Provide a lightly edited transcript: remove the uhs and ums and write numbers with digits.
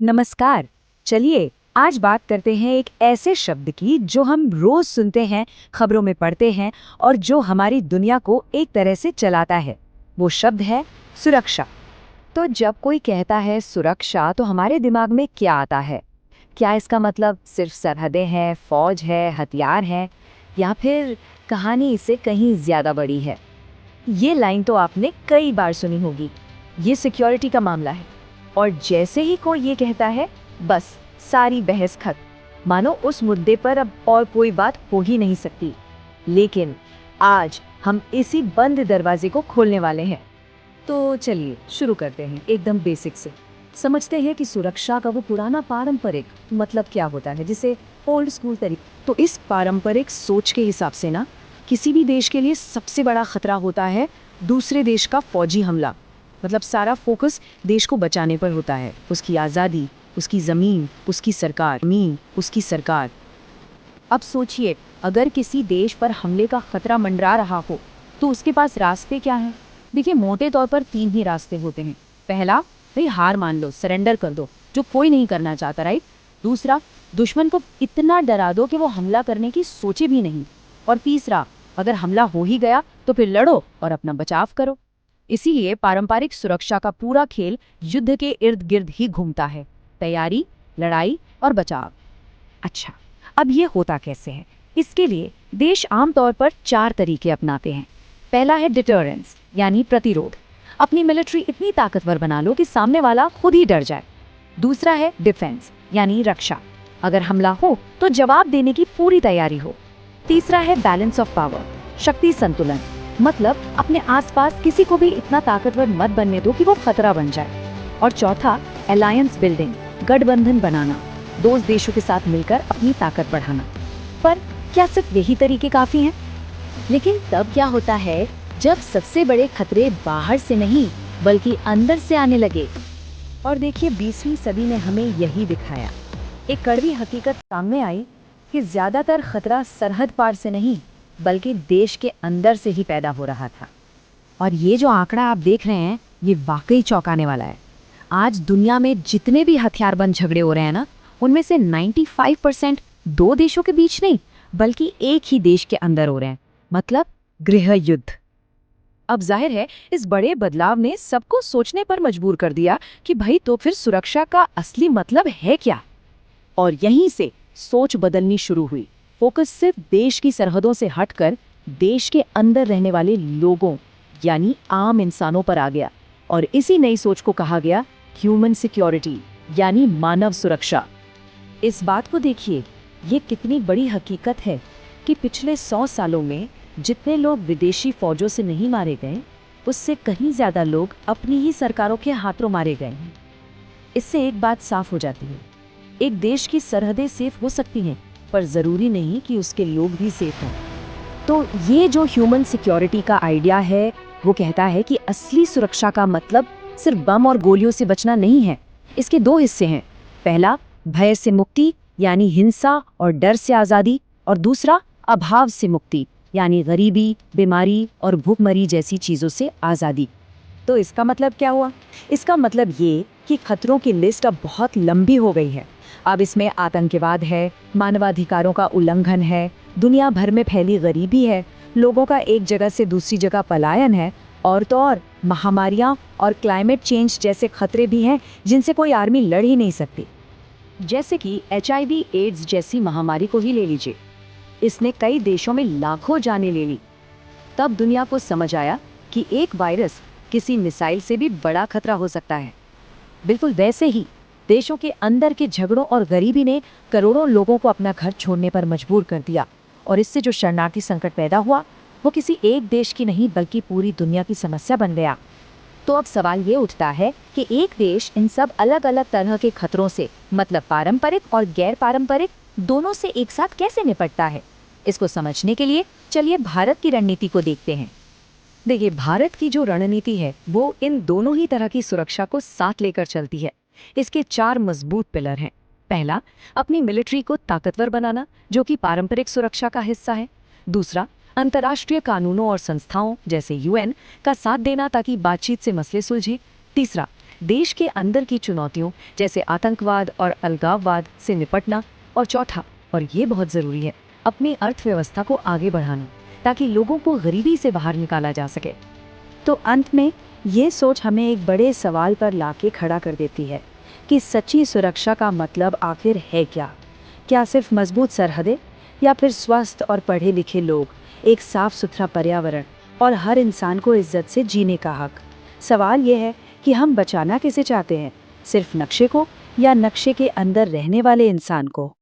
नमस्कार। चलिए आज बात करते हैं एक ऐसे शब्द की जो हम रोज सुनते हैं, खबरों में पढ़ते हैं और जो हमारी दुनिया को एक तरह से चलाता है। वो शब्द है सुरक्षा। तो जब कोई कहता है सुरक्षा तो हमारे दिमाग में क्या आता है? क्या इसका मतलब सिर्फ सरहदें हैं, फौज है, हथियार हैं, या फिर कहानी इससे कहीं ज्यादा बड़ी है? ये लाइन तो आपने कई बार सुनी होगी। ये सिक्योरिटी का मामला है। और जैसे ही कोई ये कहता है, बस सारी बहस खत्म, मानो उस मुद्दे पर अब और कोई बात हो ही नहीं सकती। लेकिन आज हम इसी बंद दरवाजे को खोलने वाले हैं। तो चलिए शुरू करते हैं एकदम बेसिक से। समझते हैं कि सुरक्षा का वो पुराना पारंपरिक मतलब क्या होता है, जिसे ओल्ड स्कूल तरीके। तो इस पारंपरिक सोच के हिसाब से ना, किसी भी देश के लिए सबसे बड़ा खतरा होता है दूसरे देश का फौजी हमला। मतलब सारा फोकस देश को बचाने पर होता है, उसकी आज़ादी, उसकी ज़मीन, उसकी सरकार। अब सोचिए, अगर किसी देश पर हमले का खतरा मंडरा रहा हो तो उसके पास रास्ते क्या हैं? देखिए, मोटे तौर पर तीन ही रास्ते होते हैं। पहला, भाई हार मान लो, सरेंडर कर दो, जो कोई नहीं करना चाहता, राइट। दूसरा, दुश्मन को इतना डरा दो कि वो हमला करने की सोचे भी नहीं। और तीसरा, अगर हमला हो ही गया तो फिर लड़ो और अपना बचाव करो। इसीलिए पारंपरिक सुरक्षा का पूरा खेल युद्ध के इर्द गिर्द ही घूमता है। तैयारी, लड़ाई और बचाव। अच्छा, अब ये होता कैसे है? इसके लिए देश आमतौर पर चार तरीके अपनाते हैं। पहला है डिटरेंस, यानी प्रतिरोध। अपनी मिलिट्री इतनी ताकतवर बना लो कि सामने वाला खुद ही डर जाए। दूसरा है डिफेंस, यानी रक्षा। अगर हमला हो तो जवाब देने की पूरी तैयारी हो। तीसरा है बैलेंस ऑफ पावर, शक्ति संतुलन। मतलब अपने आसपास किसी को भी इतना ताकतवर मत बनने दो कि वो खतरा बन जाए। और चौथा, अलायंस बिल्डिंग, गठबंधन बनाना, दोस्त देशों के साथ मिलकर अपनी ताकत बढ़ाना। पर क्या सिर्फ यही तरीके काफी हैं? लेकिन तब क्या होता है जब सबसे बड़े खतरे बाहर से नहीं बल्कि अंदर से आने लगे? और देखिए, 20वीं सदी ने हमें यही दिखाया। एक कड़वी हकीकत सामने आई कि ज्यादातर खतरा सरहद पार से नहीं बल्कि देश के अंदर से ही पैदा हो रहा था। और ये जो आंकड़ा आप देख रहे हैं, ये वाकई चौंकाने वाला है। आज दुनिया में जितने भी हथियारबंद झगड़े हो रहे हैं ना, उनमें से 95% दो देशों के बीच नहीं बल्कि एक ही देश के अंदर हो रहे हैं। मतलब गृह युद्ध। अब जाहिर है, इस बड़े बदलाव ने सबको सोचने पर मजबूर कर दिया कि भाई तो फिर सुरक्षा का असली मतलब है क्या? और यहीं से सोच बदलनी शुरू हुई। फोकस सिर्फ देश की सरहदों से हटकर देश के अंदर रहने वाले लोगों, यानी आम इंसानों पर आ गया। और इसी नई सोच को कहा गया ह्यूमन सिक्योरिटी, यानी मानव सुरक्षा। इस बात को देखिए, ये कितनी बड़ी हकीकत है कि पिछले 100 सालों में जितने लोग विदेशी फौजों से नहीं मारे गए, उससे कहीं ज्यादा लोग अपनी ही सरकारों के हाथों मारे गए हैं। इससे एक बात साफ हो जाती है, एक देश की सरहदें सेफ हो सकती हैं, पर जरूरी नहीं कि उसके लोग भी सेफ हों। तो ये जो ह्यूमन सिक्योरिटी का आइडिया है, वो कहता है कि असली सुरक्षा का मतलब सिर्फ बम और गोलियों से बचना नहीं है। इसके दो हिस्से हैं। पहला, भय से मुक्ति, यानी हिंसा और डर से आज़ादी। और दूसरा, अभाव से मुक्ति, यानी गरीबी, बीमारी और भूखमरी जैसी चीज़ों से आज़ादी। तो इसका मतलब क्या हुआ? इसका मतलब ये कि खतरों की लिस्ट अब बहुत लंबी हो गई है। अब इसमें आतंकवाद है, मानवाधिकारों का उल्लंघन है, दुनिया भर में फैली गरीबी है, लोगों का एक जगह से दूसरी जगह पलायन है, और तो और महामारियां और क्लाइमेट चेंज जैसे खतरे भी हैं जिनसे कोई आर्मी लड़ ही नहीं सकती। जैसे कि HIV एड्स जैसी महामारी को ही ले लीजिए। इसने कई देशों में लाखों जानें ले ली। तब दुनिया को समझ आया कि एक वायरस किसी मिसाइल से भी बड़ा खतरा हो सकता है। बिल्कुल वैसे ही देशों के अंदर के झगड़ों और गरीबी ने करोड़ों लोगों को अपना घर छोड़ने पर मजबूर कर दिया। और इससे जो शरणार्थी संकट पैदा हुआ, वो किसी एक देश की नहीं बल्कि पूरी दुनिया की समस्या बन गया। तो अब सवाल ये उठता है कि एक देश इन सब अलग अलग तरह के खतरों से, मतलब पारंपरिक और गैर पारंपरिक, दोनों से एक साथ कैसे निपटता है? इसको समझने के लिए चलिए भारत की रणनीति को देखते हैं। देखिए, भारत की जो रणनीति है वो इन दोनों ही तरह की सुरक्षा को साथ लेकर चलती है। इसके चार मजबूत पिलर हैं। पहला, अपनी मिलिट्री को ताकतवर बनाना, जो कि पारंपरिक सुरक्षा का हिस्सा है। दूसरा, अंतर्राष्ट्रीय कानूनों और संस्थाओं जैसे UN का साथ देना ताकि बातचीत से मसले सुलझे। तीसरा, देश के अंदर की चुनौतियों जैसे आतंकवाद और अलगाववाद से निपटना, और चौथा, और ये बहुत ज़रूरी है, अपनी अर्थव्यवस्था को आगे बढ़ाना ताकि लोगों को गरीबी से बाहर निकाला जा सके। तो अंत में ये सोच हमें एक बड़े सवाल पर लाके खड़ा कर देती है कि सच्ची सुरक्षा का मतलब आखिर है क्या? क्या सिर्फ मजबूत सरहदें, या फिर स्वस्थ और पढ़े लिखे लोग, एक साफ सुथरा पर्यावरण और हर इंसान को इज्जत से जीने का हक? सवाल यह है कि हम बचाना किसे चाहते हैं, सिर्फ नक्शे को या नक्शे के अंदर रहने वाले इंसान को?